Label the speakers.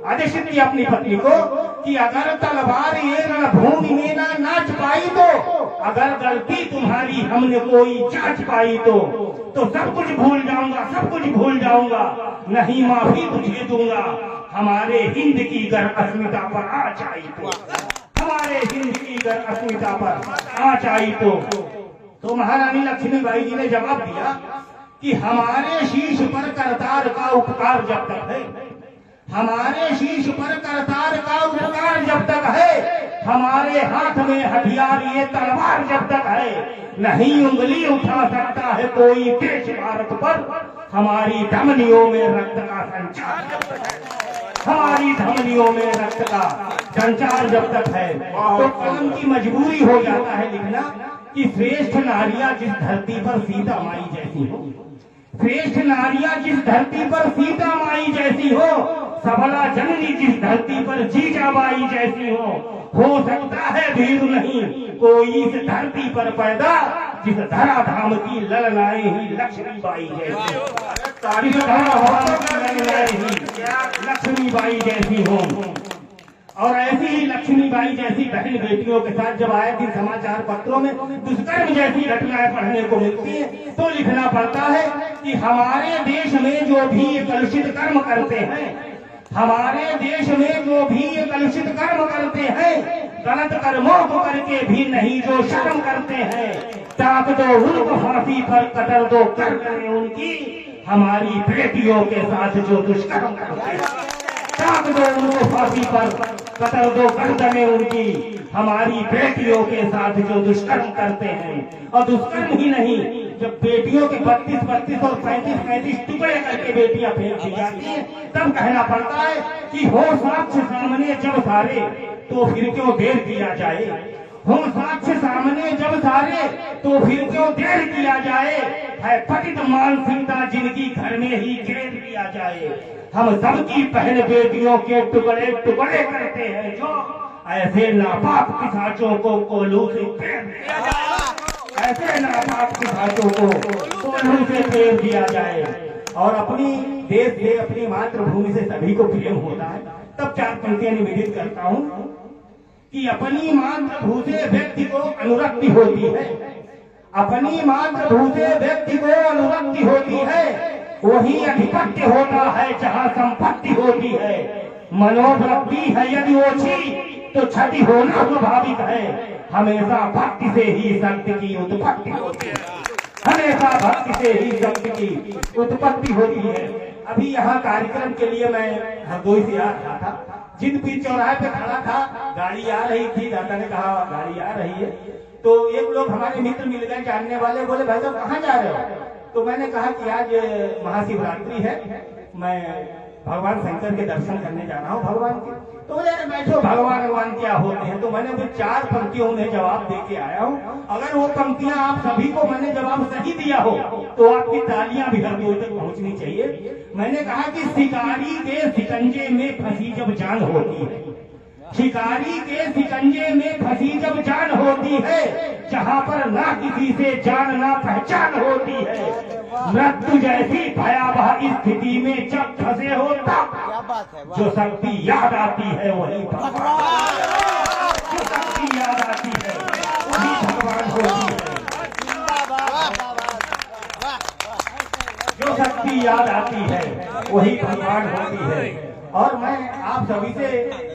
Speaker 1: आदेशित किया अपनी पत्नी को कि अगर तलवार ये रणभूमि में ना नाच पाई तो, अगर गलती तुम्हारी हमने कोई जांच पाई तो सब कुछ भूल जाऊंगा, सब कुछ भूल जाऊंगा, नहीं माफी तुझे दूंगा। हमारे हिंद की गर अस्मिता पर आँच आई तो, हमारे हिंद की गर अस्मिता पर आँच आई तो महारानी लक्ष्मीबाई जी ने जवाब दिया कि हमारे शीश पर करतार का उपकार जब तक है, हमारे शीश पर करतार का उपकार जब तक है, हमारे हाथ में हथियार ये तलवार जब तक है, नहीं उंगली उठा सकता है कोई देश भारत पर। हमारी धमनियों में रक्त का संचार जब तक है, हमारी धमनियों में रक्त का संचार जब तक है। तो कलम की मजबूरी हो जाता है लिखना कि श्रेष्ठ नारियां जिस धरती पर सीता माई जैसी हो, श्रेष्ठ नारियां जिस धरती पर सीता माई जैसी हो, सबला जननी जिस धरती पर जीजाबाई जैसी हो सकता है वीर नहीं कोई इस धरती पर पैदा जिस धरा धाम की ललनाएं ही लक्ष्मीबाई जैसी, जिस धरा धाम की ललनाएं ही लक्ष्मीबाई जैसी हो। और ऐसी ही लक्ष्मीबाई जैसी बहन बेटियों के साथ जब आए दिन समाचार पत्रों में दुष्कर्म जैसी घटनाएं पढ़ने को मिलती है तो लिखना पड़ता है कि हमारे देश में जो भी ये कलुषित कर्म करते हैं, हमारे देश में जो भी ये कलुषित कर्म करते हैं, गलत कर्मों को करके भी नहीं जो शर्म करते हैं, टाक दो उनको फांसी पर, कतर दो कर करें उनकी, हमारी बेटियों के साथ जो दुष्कर्म करते हैं, टाक दो उनको फांसी पर, कतर दो गर्दनें उनकी, हमारी बेटियों के साथ जो दुष्कर्म करते हैं। और दुष्कर्म ही नहीं, जब बेटियों के 32-32 और 35-35 टुकड़े करके बेटियां फेंक दी जाती है, तब कहना पड़ता है कि हो साक्ष्य सामने जब सारे तो फिर क्यों देर किया जाए, हो साक्ष्य सामने जब सारे तो फिर क्यों देर किया जाए, है पतित मानसिकता जिनकी घर में ही घेर किया जाए। हम सबकी बहन बेटियों के टुकड़े टुकड़े करते हैं जो, ऐसे नापाक पिशाचों को कोल्हू से फेर दिया जाए, ऐसे नापाक पिशाचों को कोल्हू से फेर दिया जाए। और अपनी देश से, अपनी मातृभूमि से सभी को प्रेम होता है। तब 4 पंक्तियां निवेदित करता हूँ कि अपनी मातृभूमि से व्यक्ति को अनुरक्ति होती है, अपनी मातृभूमि से व्यक्ति को अनुरक्ति होती है, वही अधिपत्य होता है जहाँ संपत्ति होती है। मनोवृत्ति है यदि ओछी तो क्षति होना स्वाभाविक है, हमेशा भक्ति से ही शक्ति की उत्पत्ति होती है, हमेशा भक्ति से ही शक्ति की उत्पत्ति होती है। अभी यहाँ कार्यक्रम के लिए मैं हरदोई से आ रहा था, जिन बीच चौराहे पे खड़ा था, गाड़ी आ रही थी, दादा ने कहा गाड़ी आ रही है, तो एक लोग हमारे मित्र मिल गए जानने वाले, बोले भाई साहब कहाँ जा रहे हो? तो मैंने कहा कि आज महाशिवरात्रि है, मैं भगवान शंकर के दर्शन करने जा रहा हूँ भगवान के। तो बोले बैठो, भगवान क्या होते हैं? तो मैंने फिर 4 पंक्तियों में जवाब दे के आया हूँ। अगर वो पंक्तियां आप सभी को मैंने जवाब सही दिया हो तो आपकी तालियां भी हरदोई तक पहुंचनी चाहिए। मैंने कहा कि शिकारी के शिकंजे में फंसी जब जान होती है, शिकारी के शिकंजे में फंसी जब जान होती है, जहाँ पर ना किसी से जान ना पहचान होती है, मृत्यु जैसी भयावह स्थिति में जब फंसे हो तब जो शक्ति याद आती है वही भगवान, जो शक्ति याद आती है वही भगवान होती है, जो शक्ति याद आती है वही भगवान होती है। और मैं आप सभी से